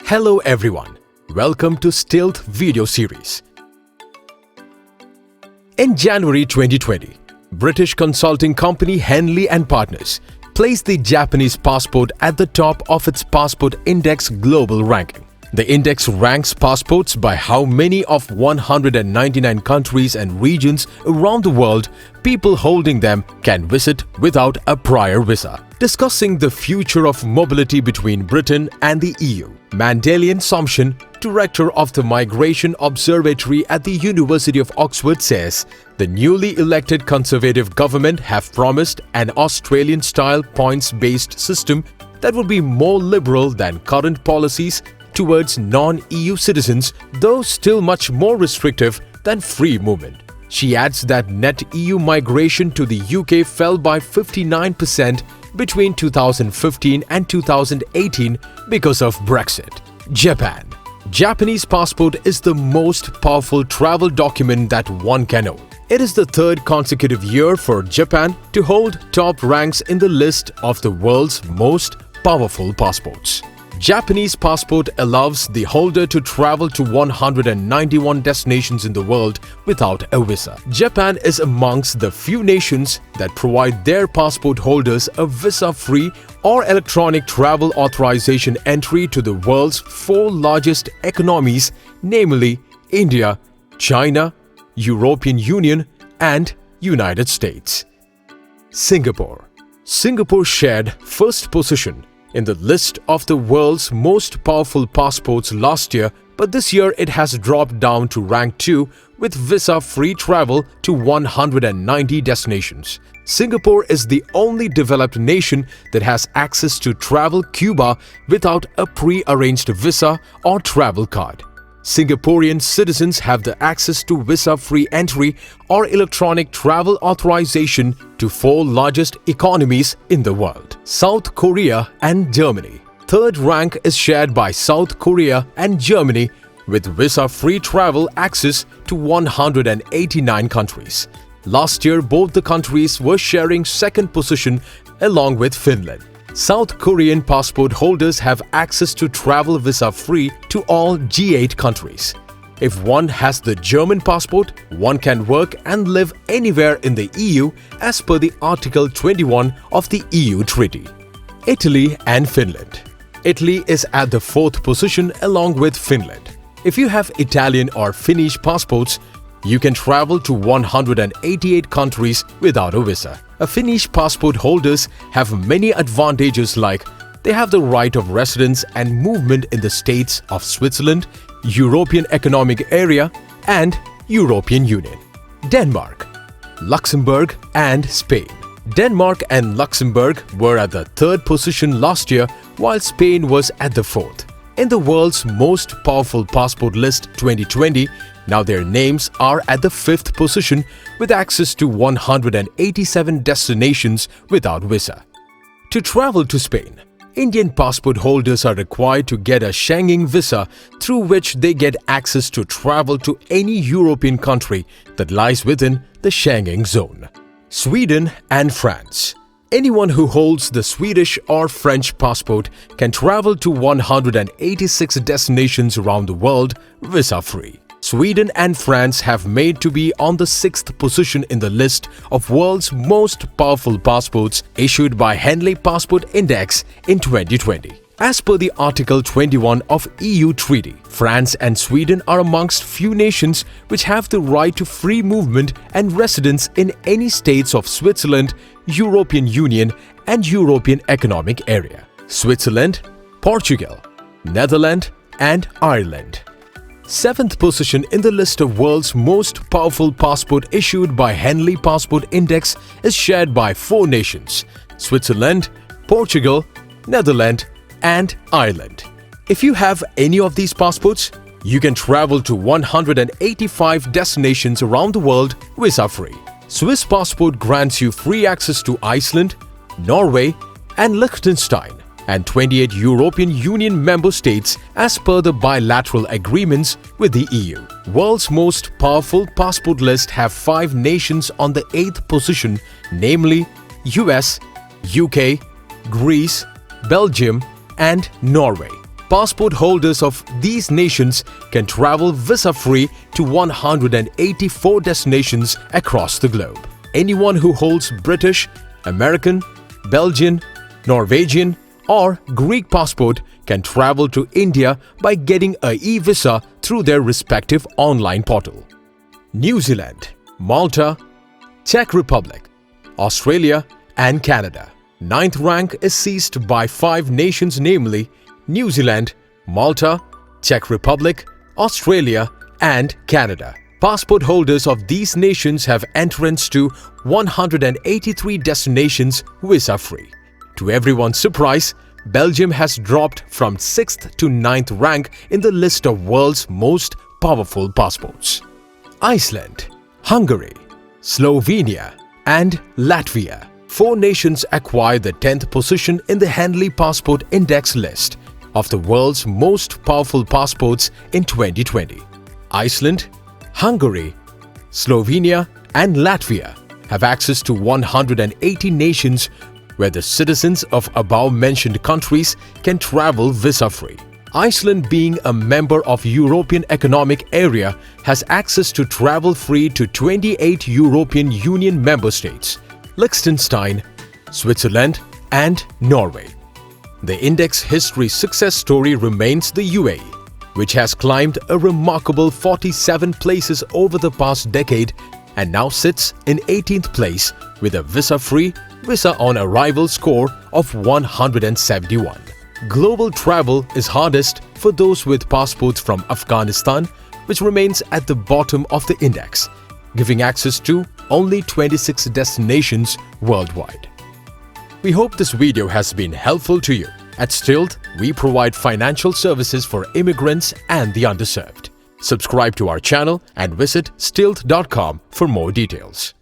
Hello everyone, welcome to Stilt video series. In January 2020, British consulting company Henley Partners placed the Japanese passport at the top of its Passport Index global ranking. The index ranks passports by how many of 199 countries and regions around the world people holding them can visit without a prior visa. Discussing the future of mobility between Britain and the EU, Madeleine Sumption, director of the Migration Observatory at the University of Oxford, says the newly elected Conservative government have promised an Australian-style points-based system that would be more liberal than current policies towards non-EU citizens, though still much more restrictive than free movement. She adds that net EU migration to the UK fell by 59% between 2015 and 2018 because of Brexit. Japan. Japanese passport is the most powerful travel document that one can own. It is the third consecutive year for Japan to hold top ranks in the list of the world's most powerful passports. Japanese passport allows the holder to travel to 191 destinations in the world without a visa. Japan is amongst the few nations that provide their passport holders a visa-free or electronic travel authorization entry to the world's four largest economies, namely India, China, European Union, and United States. Singapore. Singapore shared first position in the list of the world's most powerful passports last year, but this year it has dropped down to rank 2 with visa-free travel to 190 destinations. Singapore is the only developed nation that has access to travel Cuba without a pre-arranged visa or travel card. Singaporean citizens have the access to visa-free entry or electronic travel authorization to four largest economies in the world: South Korea and Germany. Third rank is shared by South Korea and Germany with visa-free travel access to 189 countries. Last year, both the countries were sharing second position along with Finland. South Korean passport holders have access to travel visa-free to all G8 countries. If one has the German passport, one can work and live anywhere in the EU as per the Article 21 of the EU Treaty. Italy and Finland. Italy is at the fourth position along with Finland. If you have Italian or Finnish passports, you can travel to 188 countries without a visa. Finnish passport holders have many advantages, like they have the right of residence and movement in the states of Switzerland, European Economic Area, and European Union. Denmark, Luxembourg, and Spain. Denmark and Luxembourg were at the third position last year, while Spain was at the fourth. In the world's most powerful passport list 2020, now their names are at the fifth position with access to 187 destinations without visa. To travel to Spain, Indian passport holders are required to get a Schengen visa through which they get access to travel to any European country that lies within the Schengen zone. Sweden and France. Anyone who holds the Swedish or French passport can travel to 186 destinations around the world visa-free. Sweden and France have made to be on the sixth position in the list of world's most powerful passports issued by Henley Passport Index in 2020. As per the Article 21 of EU Treaty, France and Sweden are amongst few nations which have the right to free movement and residence in any states of Switzerland, European Union, and European Economic Area. Switzerland, Portugal, Netherlands, and Ireland. Seventh position in the list of world's most powerful passport issued by Henley Passport Index is shared by four nations: Switzerland, Portugal, Netherlands, and Ireland. If you have any of these passports, you can travel to 185 destinations around the world visa-free. Swiss passport grants you free access to Iceland, Norway, and Liechtenstein, and 28 European Union member states as per the bilateral agreements with the EU. World's most powerful passport list have 5 nations on the 8th position, namely US, UK, Greece, Belgium, and Norway. Passport holders of these nations can travel visa-free to 184 destinations across the globe. Anyone who holds British, American, Belgian, Norwegian or Greek passport can travel to India by getting a e-visa through their respective online portal. New Zealand, Malta, Czech Republic, Australia and Canada. Ninth rank is seized by 5 nations, namely New Zealand, Malta, Czech Republic, Australia and Canada. Passport holders of these nations have entrance to 183 destinations visa-free. To everyone's surprise, Belgium has dropped from 6th to 9th rank in the list of world's most powerful passports. Iceland, Hungary, Slovenia and Latvia. 4 nations acquired the 10th position in the Henley Passport Index list of the world's most powerful passports in 2020. Iceland, Hungary, Slovenia and Latvia have access to 180 nations where the citizens of above-mentioned countries can travel visa-free. Iceland, being a member of European Economic Area, has access to travel free to 28 European Union member states, Liechtenstein, Switzerland and Norway. The index history success story remains the UAE, which has climbed a remarkable 47 places over the past decade and now sits in 18th place with a visa-free, visa-on-arrival score of 171. Global travel is hardest for those with passports from Afghanistan, which remains at the bottom of the index, giving access to only 26 destinations worldwide. We hope this video has been helpful to you. At Stilt, we provide financial services for immigrants and the underserved. Subscribe to our channel and visit stilt.com for more details.